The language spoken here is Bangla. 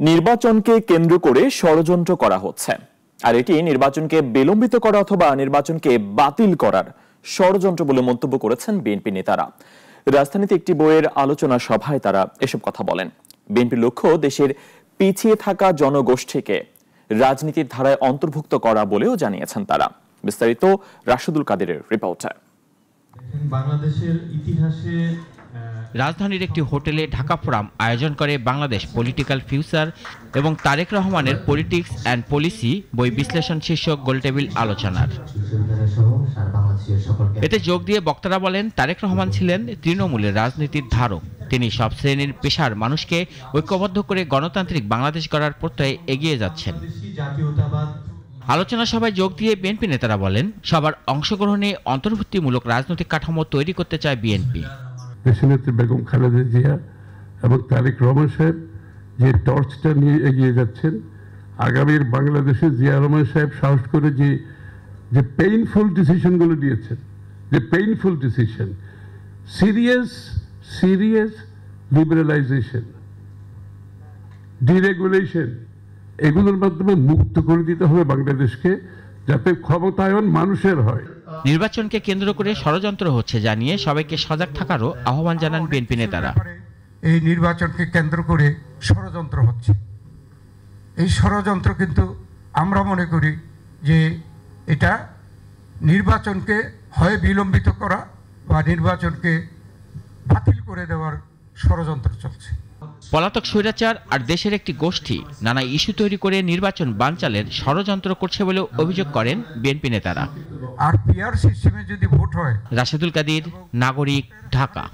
নির্বাচনকে কেন্দ্র করে ষড়যন্ত্র করা হচ্ছে, আর এটি নির্বাচনকে বিলম্বিত করা অথবা নির্বাচনকে বাতিল করার ষড়যন্ত্র বলে মন্তব্য করেছেন বিএনপি নেতারা। রাজধানীতে একটি বইয়ের আলোচনা সভায় তারা এসব কথা বলেন। বিএনপির লক্ষ্য দেশের পিছিয়ে থাকা জনগোষ্ঠীকে রাজনীতির ধারায় অন্তর্ভুক্ত করা বলেও জানিয়েছেন তারা। বিস্তারিত রাশেদুল কাদেরের রিপোর্টে। বাংলাদেশের ইতিহাসে রাজধানীর একটি হোটেলে ঢাকা ফোরাম আয়োজন করে বাংলাদেশ পলিটিক্যাল ফিউচার এবং তারেক রহমানের পলিটিক্স অ্যান্ড পলিসি বই বিশ্লেষণ শীর্ষক গোলটেবিল আলোচনার। এতে যোগ দিয়ে বক্তারা বলেন, তারেক রহমান ছিলেন তৃণমূলের রাজনীতির ধারক। তিনি সব শ্রেণীর পেশার মানুষকে ঐক্যবদ্ধ করে গণতান্ত্রিক বাংলাদেশ গড়ার প্রত্যয়ে এগিয়ে যাচ্ছেন। আলোচনা সভায় যোগ দিয়ে বিএনপি নেতারা বলেন, সবার অংশগ্রহণে অন্তর্ভুক্তিমূলক রাজনৈতিক কাঠামো তৈরি করতে চায় বিএনপি। দেশনেত্রী বেগম খালেদা জিয়া এবং তারেক রহমান সাহেব যে টর্চটা নিয়ে এগিয়ে যাচ্ছেন, আগামীর বাংলাদেশে জিয়া রহমান সাহেব সাহস করে যে পেইনফুল ডিসিশনগুলো নিয়েছেন, যে painful decision, serious liberalisation, deregulation, এগুলোর মাধ্যমে মুক্ত করে দিতে হবে বাংলাদেশকে, যাতে ক্ষমতায়ন মানুষের হয়। নির্বাচনকে কেন্দ্র করে ষড়যন্ত্র হচ্ছে জানিয়ে সবাইকে সজাগ থাকারও আহ্বান জানান বিএনপি নেতারা। এই নির্বাচনকে কেন্দ্র করে ষড়যন্ত্র হচ্ছে। এই ষড়যন্ত্র কিন্তু আমরা মনে করি যে এটা নির্বাচনকে হয় বিলম্বিত করা বা নির্বাচনকে বাতিল করে দেওয়ার ষড়যন্ত্র চলছে। পলাতক স্বৈরাচার আর দেশের একটি গোষ্ঠী নানা ইস্যু তৈরি করে নির্বাচন বানচালের ষড়যন্ত্র করছে বলে অভিযোগ করেন বিএনপি নেতারা। আর পিআর সিস্টেমে যদি ভোট হয়। রাশেদুল কাদের, নাগরিক, ঢাকা।